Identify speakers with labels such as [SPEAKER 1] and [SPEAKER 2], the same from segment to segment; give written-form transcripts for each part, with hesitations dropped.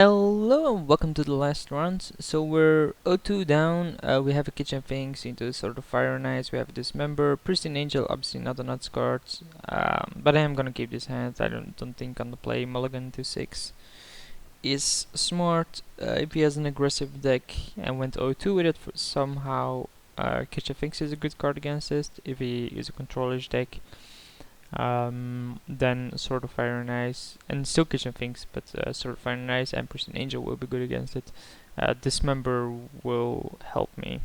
[SPEAKER 1] Hello and welcome to the last round. So we're 0-2 down. We have a kitchen things into sort of fire and ice. We have dismember, pristine angel, obviously not the nuts cards. But I am gonna keep this hand. I don't think on the play mulligan to 6 is smart. If he has an aggressive deck and went 0-2 with it somehow, kitchen things is a good card against this. If he is a controller's deck, then Sword of Fire and Ice, and still Kitchen Finks, but Sword of Fire and Ice and Pristine Angel will be good against it. Dismember will help me.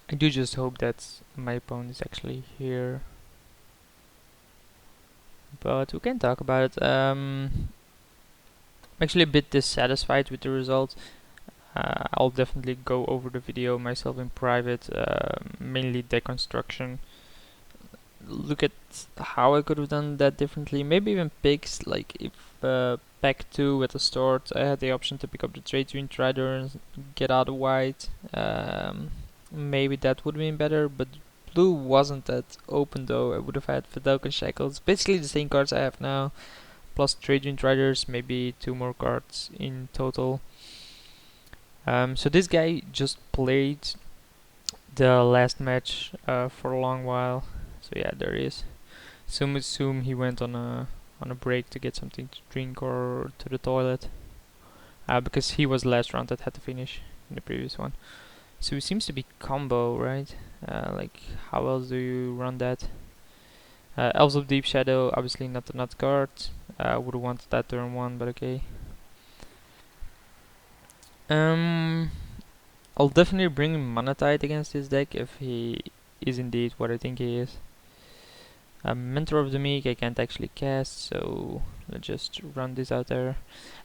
[SPEAKER 1] I do just hope that my opponent is actually here, but we can talk about it. I'm actually a bit dissatisfied with the result. I'll definitely go over the video myself in private, mainly deck construction. Look at how I could have done that differently. Maybe even picks, like if pack 2 at the start I had the option to pick up the trade between Trader and get out of white. Maybe that would have been better, but blue wasn't that open though. I would have had Fidelka Shackles, basically the same cards I have now, plus trade between Riders, maybe 2 more cards in total. So this guy just played the last match for a long while. So yeah, there he is. Assume he went on a break to get something to drink or to the toilet. Because he was the last round that had to finish in the previous one. So it seems to be combo, right? Like how else do you run that? Elves of Deep Shadow, obviously not the nut card. Would have wanted that turn 1, but okay. I'll definitely bring Monetite against this deck if he is indeed what I think he is. Mentor of the Meek I can't actually cast, so let's just run this out there.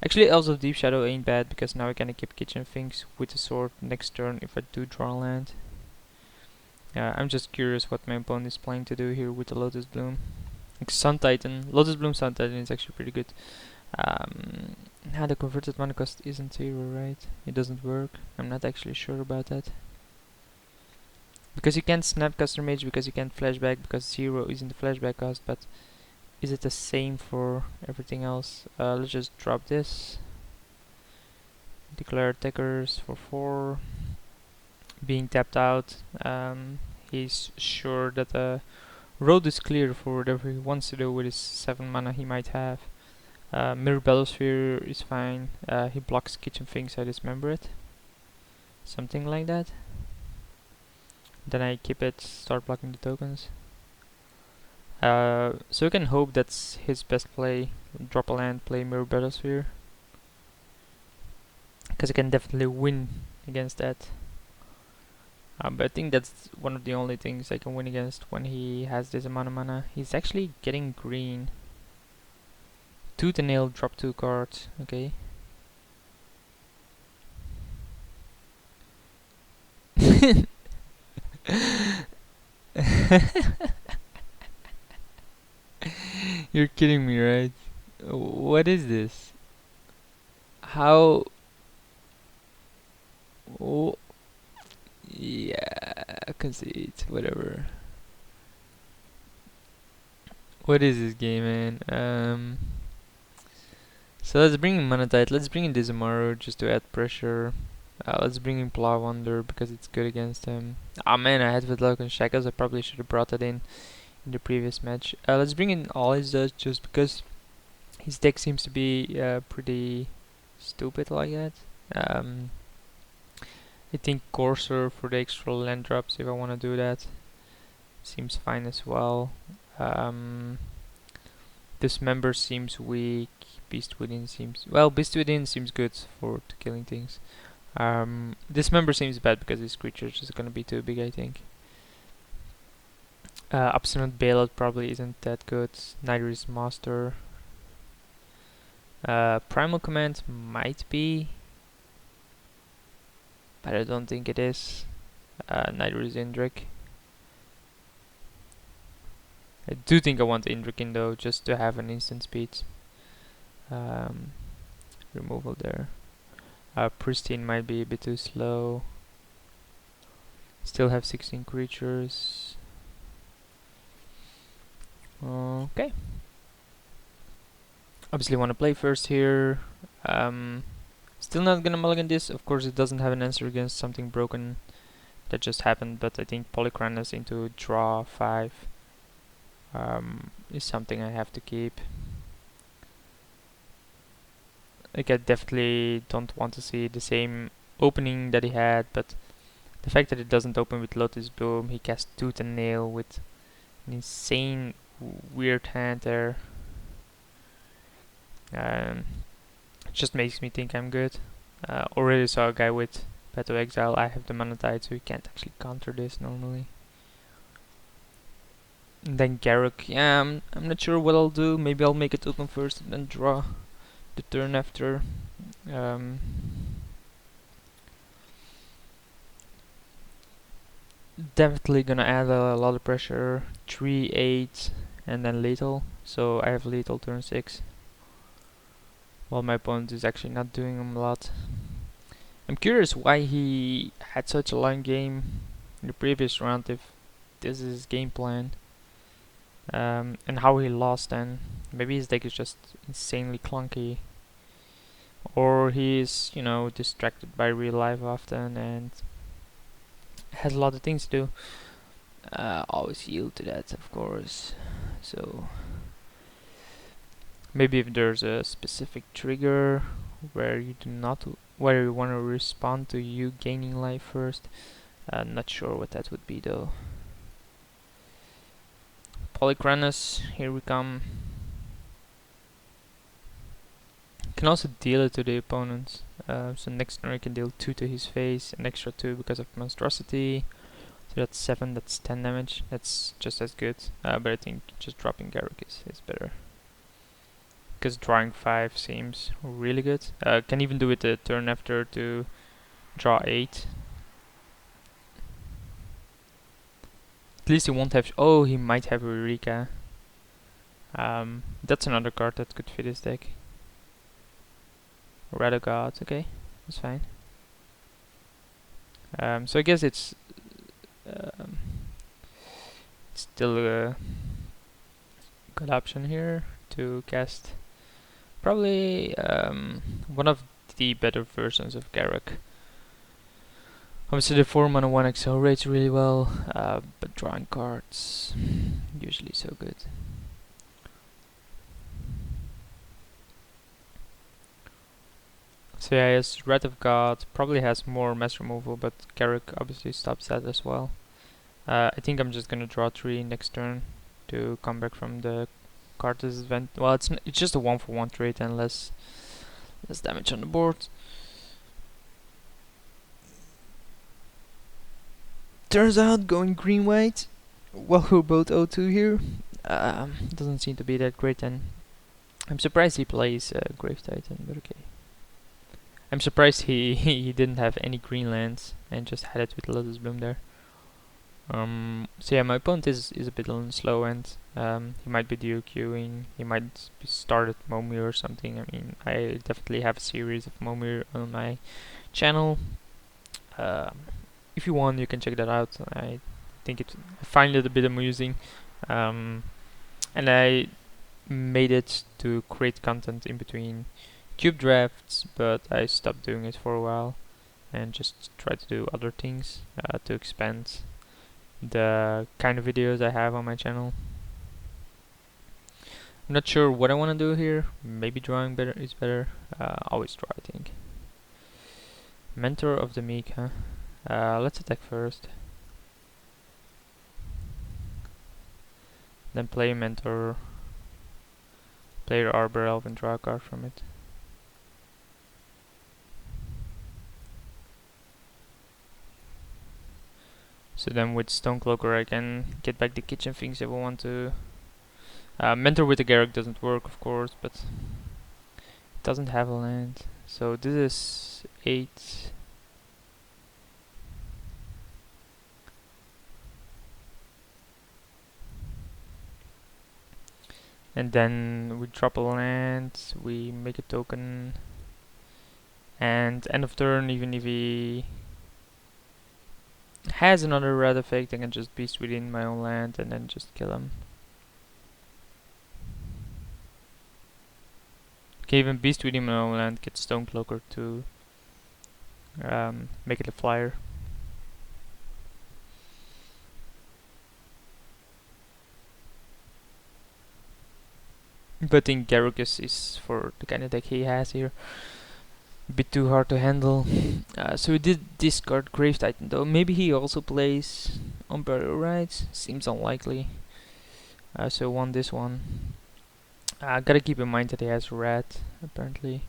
[SPEAKER 1] Actually, Elves of Deep Shadow ain't bad because now I can keep Kitchen Finks with the sword next turn if I do draw land. I'm just curious what my opponent is planning to do here with the Lotus Bloom. Like Sun Titan, Lotus Bloom Sun Titan is actually pretty good. The converted mana cost isn't 0, right? It doesn't work. I'm not actually sure about that. Because you can't Snapcaster Mage, because you can't Flashback, because 0 isn't the Flashback cost, but is it the same for everything else? Let's just drop this. Declare attackers for 4. Being tapped out, he's sure that the road is clear for whatever he wants to do with his 7 mana he might have. Mirror Battlesphere is fine. He blocks Kitchen Finks, I dismember it. Something like that. Then I keep it, start blocking the tokens. So you can hope that's his best play. Drop a land, play Mirror Battlesphere. Because I can definitely win against that. But I think that's one of the only things I can win against when he has this amount of mana. He's actually getting green. Tooth and Nail, drop 2 cards, okay. You're kidding me, right? What is this? How? Oh, yeah, concede, whatever. What is this game, man? So let's bring in Monetite. Let's bring in Dizamaru just to add pressure. Let's bring in Plow Wonder because it's good against him. Ah man, I had Vidlock and Shackles. I probably should have brought that in the previous match. Let's bring in all his does just because his deck seems to be pretty stupid like that. I think Courser for the extra land drops if I want to do that. Seems fine as well. Dismember seems weak. Beast Within seems... Well, Beast Within seems good for killing things. Dismember seems bad because his creature is gonna be too big, I think. Obstinate Bailout probably isn't that good. Neither is Master. Primal Command might be, but I don't think it is. Neither is Indrik. I do think I want Indrik in though, just to have an instant speed. Removal there. Pristine might be a bit too slow. Still have 16 creatures. Okay. Obviously want to play first here. Still not gonna mulligan this. Of course, it doesn't have an answer against something broken that just happened, but I think Polychronus into draw 5 is something I have to keep. Like, I definitely don't want to see the same opening that he had, but the fact that it doesn't open with Lotus Bloom, he casts Tooth and Nail with an insane weird hand there. It just makes me think I'm good. Already saw a guy with Path of Exile. I have the Mana Tide, so he can't actually counter this normally. And then Garruk, yeah, I'm not sure what I'll do. Maybe I'll make it open first and then draw the turn after. Definitely gonna add a lot of pressure. 3, 8, and then lethal. So I have lethal turn 6. While my opponent is actually not doing a lot. I'm curious why he had such a long game in the previous round if this is his game plan. And how he lost then. Maybe his deck is just insanely clunky. Or he's, you know, distracted by real life often and has a lot of things to do. Always yield to that, of course. So maybe if there's a specific trigger where you do not, where you want to respond to you gaining life first. Not sure what that would be though. Polychronus, here we come. Can also deal it to the opponent. So next turn I can deal 2 to his face, an extra 2 because of monstrosity. So that's 7, that's 10 damage. That's just as good. But I think just dropping Garruk is better. Because drawing 5 seems really good. Can even do it the turn after to draw 8. At least he won't have. Oh, he might have Eureka. That's another card that could fit his deck. Rather God, okay, that's fine. So I guess it's still a good option here to cast probably one of the better versions of Garruk. Obviously the 4 mana 1 accelerates really well, but drawing cards usually so good. So yeah, his Wrath of God probably has more mass removal, but Garruk obviously stops that as well. I think I'm just gonna draw 3 next turn to come back from the card disadvantage. Well, it's just a 1-for-1 trade and less damage on the board. Turns out going green-white, while we're both 0-2 here, doesn't seem to be that great. And I'm surprised he plays Grave Titan, but okay. I'm surprised he didn't have any green lands and just had it with Lotus Bloom there. So yeah, my opponent is a bit on the slow end. He might be DQing, he might start at Momir or something. I mean, I definitely have a series of Momir on my channel. If you want, you can check that out. I find it a bit amusing, and I made it to create content in between cube drafts, but I stopped doing it for a while and just try to do other things to expand the kind of videos I have on my channel. I'm not sure what I want to do here. Maybe drawing better is better. Always draw, I think. Mentor of the Meek, huh? Let's attack first. Then play Mentor. Play your Arbor Elf and draw a card from it. So then with Stonecloaker I can get back the kitchen things if I want to. Mentor with the Garruk doesn't work, of course, but it doesn't have a land. So this is 8. And then we drop a land, we make a token, and end of turn, even if he has another red effect, I can just beast within my own land and then just kill him. Can even beast with him and get Stonecloaker to make it a flyer. But I think Garruk is for the kind of deck he has here a bit too hard to handle. So he did discard Grave Titan though. Maybe he also plays on Burial Rites. Seems unlikely. So won this one. Gotta keep in mind that he has Rat apparently.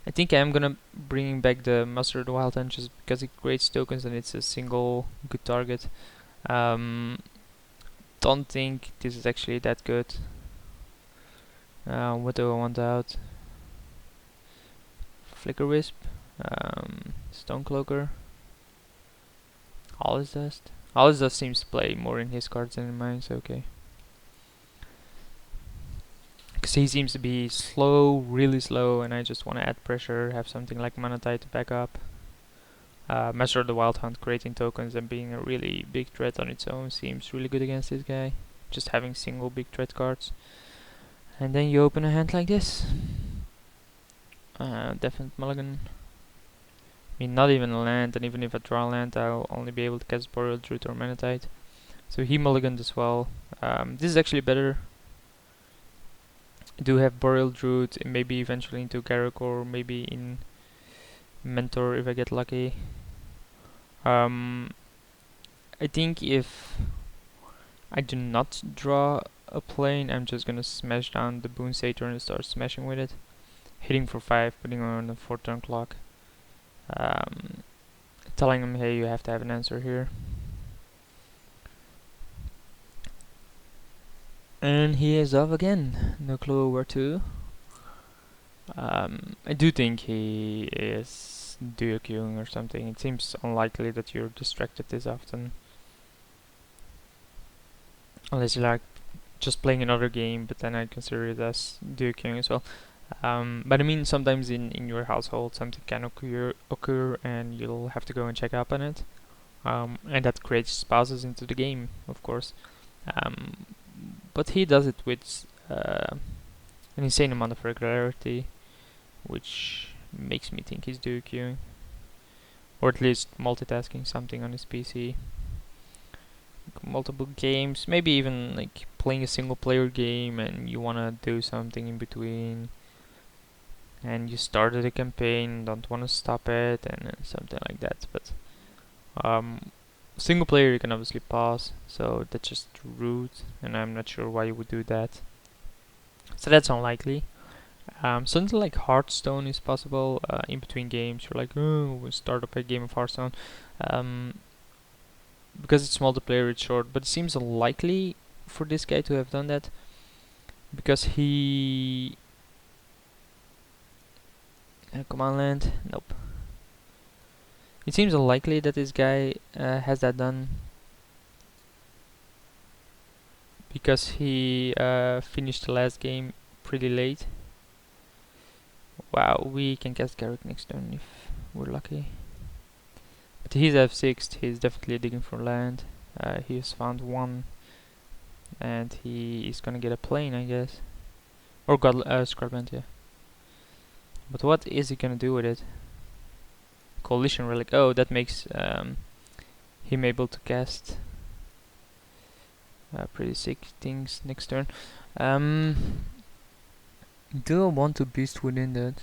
[SPEAKER 1] I think I am gonna bring back the Master of the Wild Hunt just because it creates tokens and it's a single good target. Don't think this is actually that good. What do I want out? Flicker Wisp, Stonecloaker, Alice Dust. Alice Dust seems to play more in his cards than in mine, so okay. Because he seems to be slow, really slow, and I just want to add pressure, have something like Mana Tide to back up. Master of the Wild Hunt creating tokens and being a really big threat on its own seems really good against this guy. Just having single big threat cards. And then you open a hand like this. Definite mulligan. I mean, not even a land, and even if I draw a land, I'll only be able to cast Boreal Druid or Mana Tide. So he mulliganed as well. This is actually better. I do have Boreal Druid, and maybe eventually into Garruk or maybe in Mentor if I get lucky. I think if I do not draw a plane, I'm just gonna smash down the Boon Satyr and start smashing with it. Hitting for 5, putting on a 4-turn clock. Telling him, hey, you have to have an answer here. And he is off again. No clue where to. I do think he is duo queuing or something. It seems unlikely that you're distracted this often. Unless you're like just playing another game, but then I consider it as duo queuing as well. But I mean, sometimes in your household something can occur and you'll have to go and check up on it. And that creates pauses into the game, of course. But he does it with an insane amount of regularity, which makes me think he's duo queuing. Or at least multitasking something on his PC. Multiple games, maybe even like playing a single player game and you wanna do something in between. And you started a campaign, don't want to stop it, and something like that. But single player you can obviously pause, so that's just rude, and I'm not sure why you would do that. So that's unlikely. Something like Hearthstone is possible in between games. You're like, oh, we'll start up a game of Hearthstone. Because it's multiplayer, it's short, but it seems unlikely for this guy to have done that because he command land? Nope. It seems unlikely that this guy has that done because he finished the last game pretty late. Wow, we can cast Garruk next turn if we're lucky. But he's F6, he's definitely digging for land. He has found one and he is gonna get a plane, I guess. Or Scarband, yeah. But what is he gonna do with it? Coalition Relic. Oh, that makes him able to cast pretty sick things next turn. Do I want to beast within that?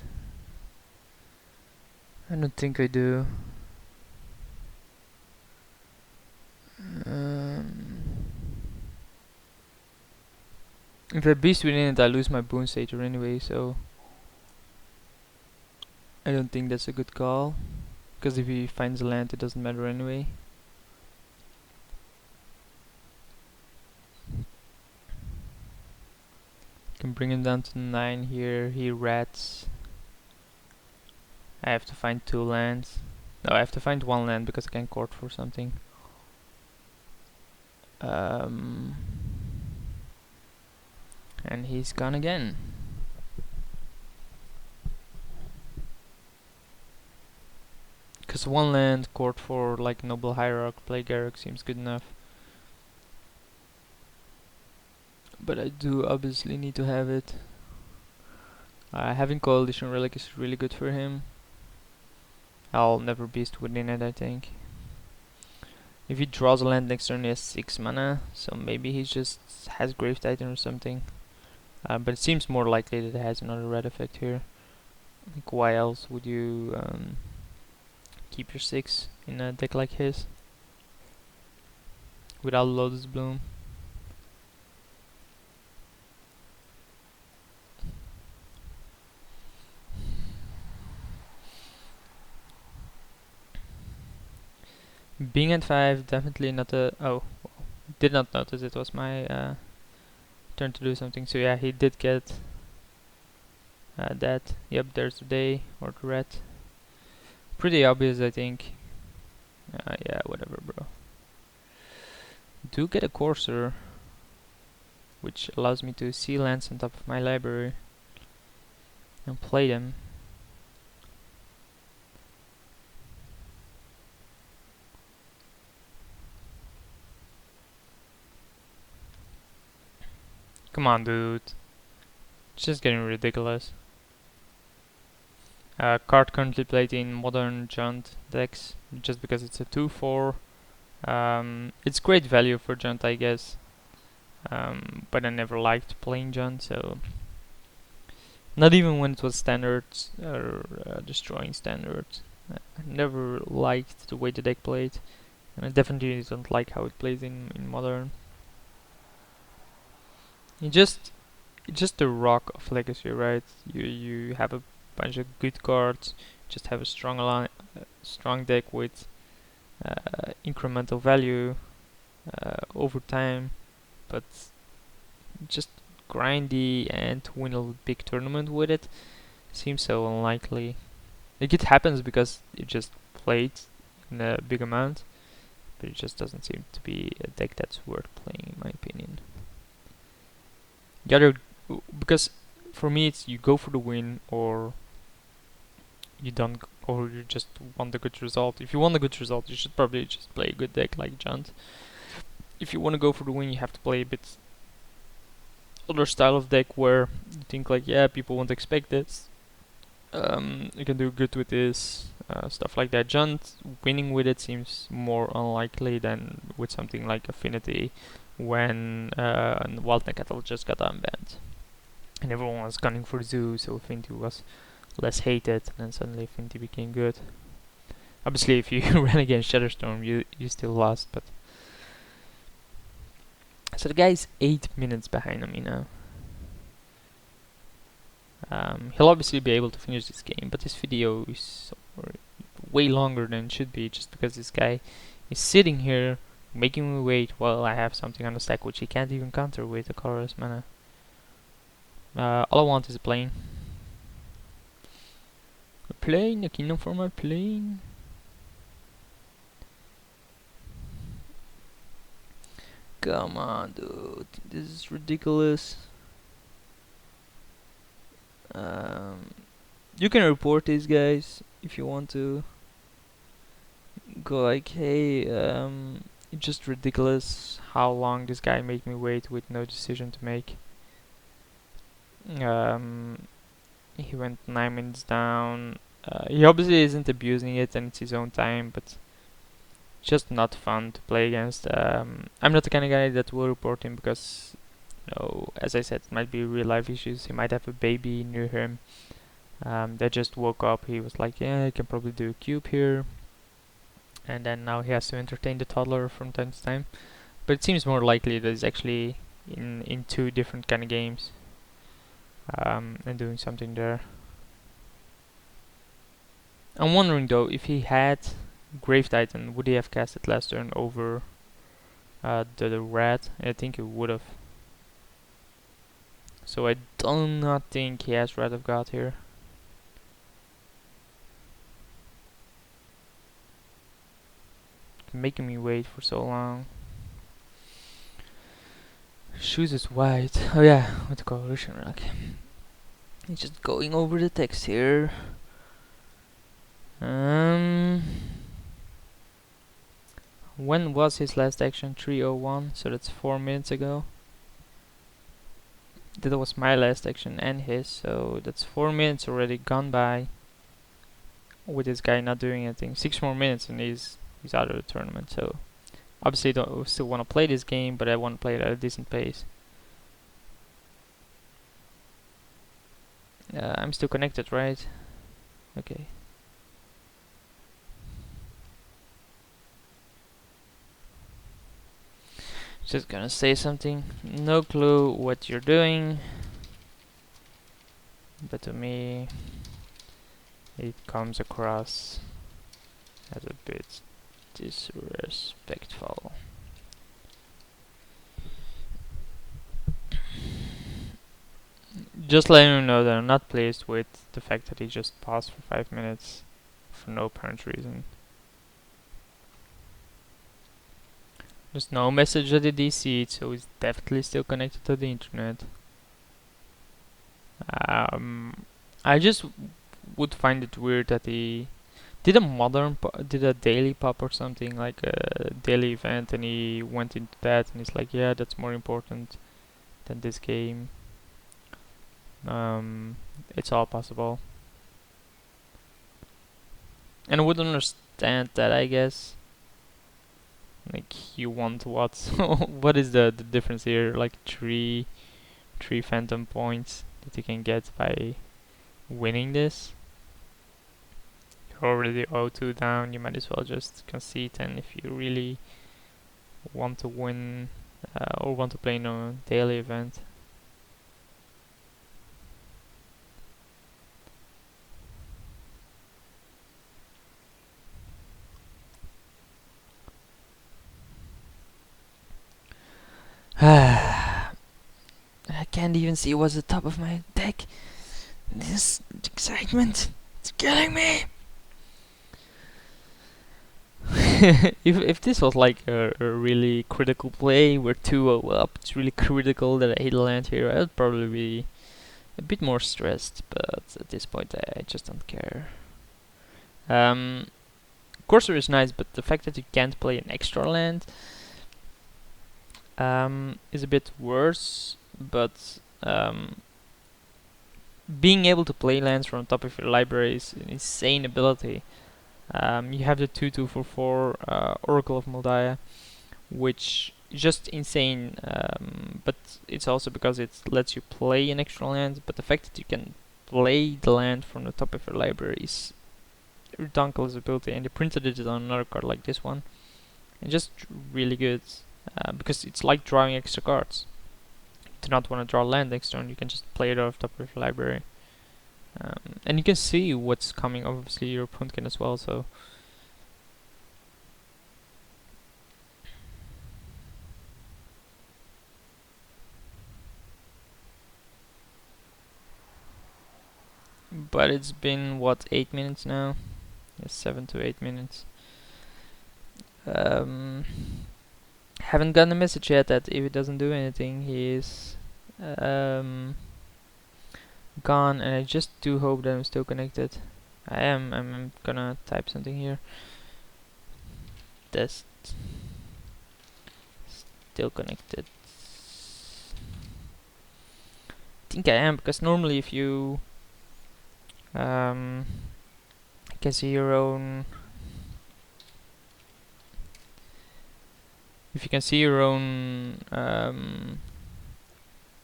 [SPEAKER 1] I don't think I do. If I beast within it, I lose my Boon Satyr anyway, so I don't think that's a good call. Because if he finds a land, it doesn't matter anyway. Can bring him down to 9 here. He rats. I have to find 2 lands. No, I have to find 1 land because I can court for something. And he's gone again. Because 1 land, court for like Noble Hierarch, play Garruk seems good enough. But I do obviously need to have it. Having Coalition Relic is really good for him. I'll never beast within it, I think. If he draws a land next turn, he has 6 mana, so maybe he just has Grave Titan or something. But it seems more likely that it has another red effect here. Like, why else would you keep your 6 in a deck like his without Lotus Bloom? Being at 5, definitely not a... Oh, did not notice it was my turn to do something. So yeah, he did get that. Yep, there's the day or the red. Pretty obvious, I think. Yeah, whatever, bro. Do get a Courser, which allows me to see lands on top of my library and play them. Come on, dude. It's just getting ridiculous. Card currently played in modern Junt decks, just because it's a 2/4. It's great value for Junt, I guess. But I never liked playing Junt, so not even when it was standards or destroying standards. I never liked the way the deck played, and I definitely don't like how it plays in modern. It's just a rock of legacy, right? You have a bunch of good cards, just have a strong deck with incremental value over time, but just grindy and win a big tournament with it seems so unlikely. Like, it happens because you just played in a big amount, but it just doesn't seem to be a deck that's worth playing, in my opinion. The other, because for me it's you go for the win or you don't, or you just want a good result. If you want a good result, you should probably just play a good deck like Junt. If you want to go for the win, you have to play a bit other style of deck where you think like, yeah, people won't expect this. You can do good with this, stuff like that. Junt winning with it seems more unlikely than with something like Affinity, when Wild Cattle just got unbanned and everyone was gunning for Zoo, so Affinity was less hated, and then suddenly Affinity became good. Obviously, if you ran against Shadowstorm, you still lost, but... So the guy's 8 minutes behind on me now. He'll obviously be able to finish this game, but this video is way longer than it should be, just because this guy is sitting here making me wait while I have something on the stack which he can't even counter with a colorless mana. All I want is a plane. A plane, a kingdom for my plane. Come on, dude. This is ridiculous. You can report these guys if you want to. Go like, hey, it's just ridiculous how long this guy made me wait with no decision to make. He went 9 minutes down. He obviously isn't abusing it and it's his own time, but just not fun to play against. I'm not the kind of guy that will report him because, you know, as I said, it might be real life issues. He might have a baby near him that just woke up. He was like, yeah, I can probably do a cube here. And then now he has to entertain the toddler from time to time. But it seems more likely that he's actually in 2 different kind of games and doing something there. I'm wondering though, if he had Grave Titan, would he have cast it last turn over the red? I think he would have. So I do not think he has Wrath of God here. Making me wait for so long. Shoes is white. Oh yeah, with the Coalition Rock. He's just going over the text here. When was his last action? 3:01, so that's 4 minutes ago. That was my last action and his, so that's 4 minutes already gone by with this guy not doing anything. 6 more minutes and he's out of the tournament. So obviously don't still want to play this game, but I want to play it at a decent pace. I'm still connected, right? Okay. Just gonna say something. No clue what you're doing, but to me it comes across as a bit disrespectful. Just letting you know that I'm not pleased with the fact that he just paused for 5 minutes for no apparent reason. There's no message that he DC'd, so he's definitely still connected to the internet. I just would find it weird that he did a daily pop or something, like a daily event, and he went into that and he's like, yeah, that's more important than this game. It's all possible, and I would understand that, I guess. Like, you want what? What is the difference here? Like three phantom points that you can get by winning this. You're already 0-2 down, you might as well just concede, and if you really want to win or want to play in a daily event. I can't even see what's the top of my deck. This excitement, it's killing me. If this was like a really critical play, we're 2-0 up, it's really critical that I hit a land here, I would probably be a bit more stressed, but at this point I just don't care. Corsair is nice, but the fact that you can't play an extra land is a bit worse, but being able to play lands from the top of your library is an insane ability. You have the 2/2/4 Oracle of Moldiah, which is just insane, but it's also because it lets you play an extra land, but the fact that you can play the land from the top of your library is redonkulous ability, and they printed it on another card like this one. And just really good, because it's like drawing extra cards. If you do not want to draw land next turn, you can just play it off top of your library. And you can see what's coming, obviously your opponent can as well, so but it's been what, 8 minutes now? Yes, 7 to 8 minutes. Haven't gotten a message yet that if it doesn't do anything, he is gone, and I just do hope that I'm still connected. I'm gonna type something here. Test. Still connected. I think I am, because normally if you can see your own, if you can see your own,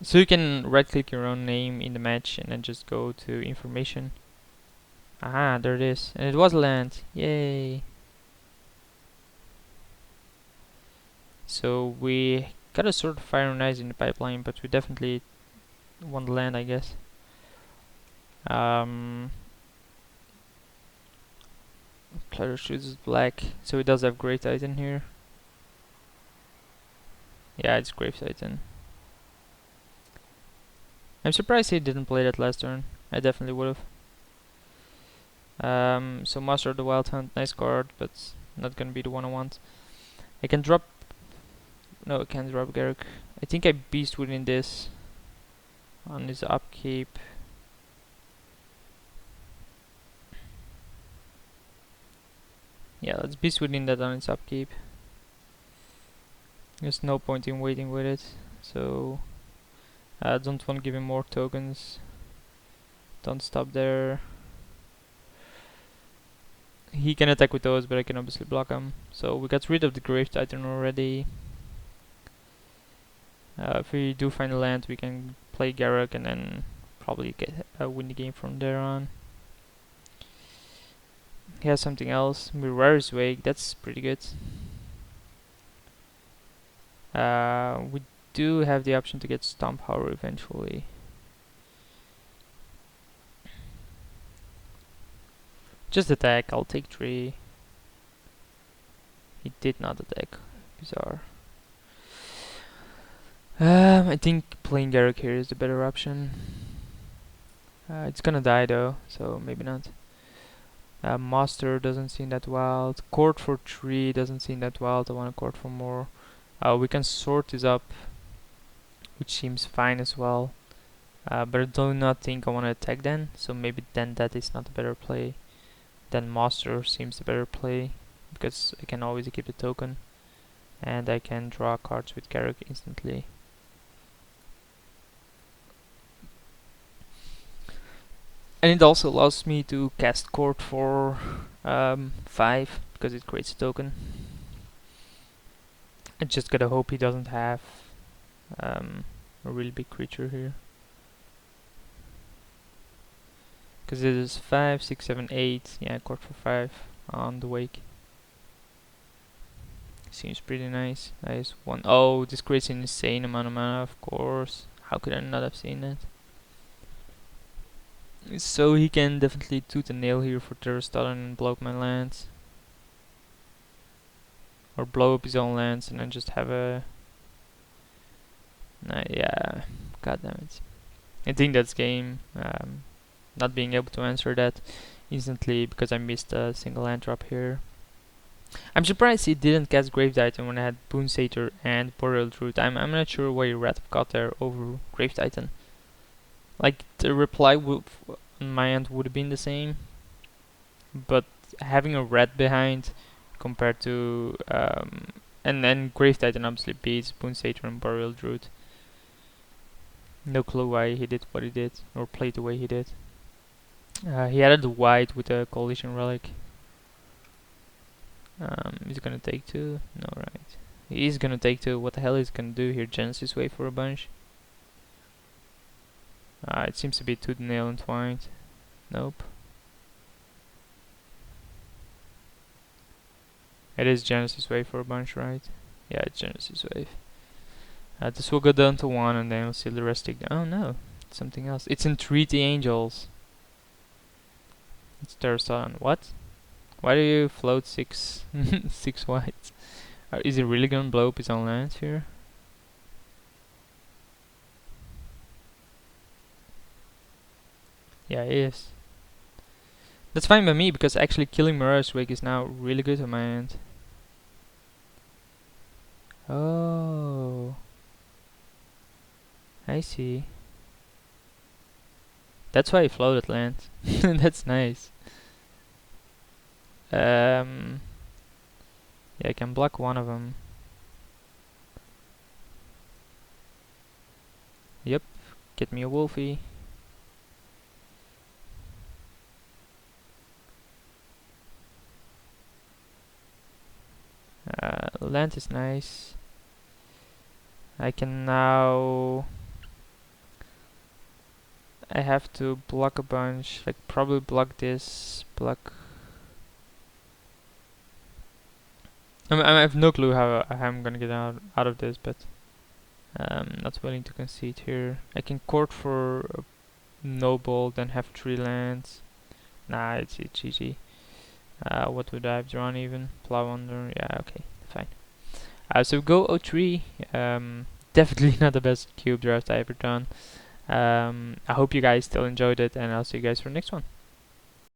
[SPEAKER 1] so you can right click your own name in the match and then just go to information. Aha, there it is, and it was land, yay. So we got a sort of Fire and Ice in the pipeline, but we definitely want land, I guess. Clutter chooses black, so he does have Grave Titan here. Yeah, it's Grave Titan. I'm surprised he didn't play that last turn. I definitely would have. So Master of the Wild Hunt, nice card, but not gonna be the one I want. I can drop. No, I can't drop Garruk. I think I Beast Within this on his upkeep. Yeah, let's Beast Within that on its upkeep. There's no point in waiting with it, so Don't want to give him more tokens. Don't stop there. He can attack with those, but I can obviously block him. So we got rid of the Grave Titan already. If we do find a land, we can play Garruk and then probably get win the game from there on. He has something else. Mirror's Wake, that's pretty good. We do have the option to get Stomp Power eventually. Just attack, I'll take 3. He did not attack. Bizarre. I think playing Garruk here is the better option. It's gonna die though, so maybe not. Master doesn't seem that wild. Court for 3 doesn't seem that wild. I want a court for more. We can sort this up, which seems fine as well. But I do not think I want to attack then, so maybe then that is not a better play. Then Master seems the better play, because I can always keep the token, and I can draw cards with Garruk instantly. And it also allows me to cast Court for 5, because it creates a token. I just gotta hope he doesn't have a really big creature here. Because it is 5, 6, 7, 8. Yeah, Court for 5 on the Wake. Seems pretty nice. Nice one. Oh, this creates an insane amount of mana, of course. How could I not have seen that? So he can definitely tooth and nail here for Terrastalon and blow up my lands. Or blow up his own lands and then just have a... yeah, god damn it. I think that's game. Not being able to answer that instantly because I missed a single land drop here. I'm surprised he didn't cast Grave Titan when I had Boon Satyr and Boreal Druid. I'm not sure why Rat got there over Grave Titan. Like, the reply on my end would have been the same, but having a red behind compared to and then Grave Titan obviously beats Boon Satyr and Boreal Druid. No clue why he did what he did or played the way he did. He added the white with a Coalition Relic. Is he gonna take 2? No, right. He is gonna take 2. What the hell is he gonna do here? Genesis Wave for a bunch? It seems to be tooth and nail entwined. Nope. It is Genesis Wave for a bunch, right? Yeah, it's Genesis Wave. This will go down to 1 and then we'll see the rest take down. Oh no, it's something else. It's Entreaty Angels. It's Terrastalon. What? Why do you float 6 6 whites? Is he really gonna blow up his own lands here? Yeah, he is. That's fine by me because actually killing Mirror's Wake is now really good on my end. Oh, I see. That's why he floated land. That's nice. Yeah, I can block one of them. Yep, get me a Wolfie. Land is nice. I can now... I have to block a bunch, like probably block this, block... I have no clue how I'm gonna get out of this, but I'm not willing to concede here. I can court for a noble, then have 3 lands. Nah, it's GG. What would I have drawn even? Plow under, yeah, okay, fine. So go 03. Definitely not the best cube draft I ever done. I hope you guys still enjoyed it, and I'll see you guys for the next one.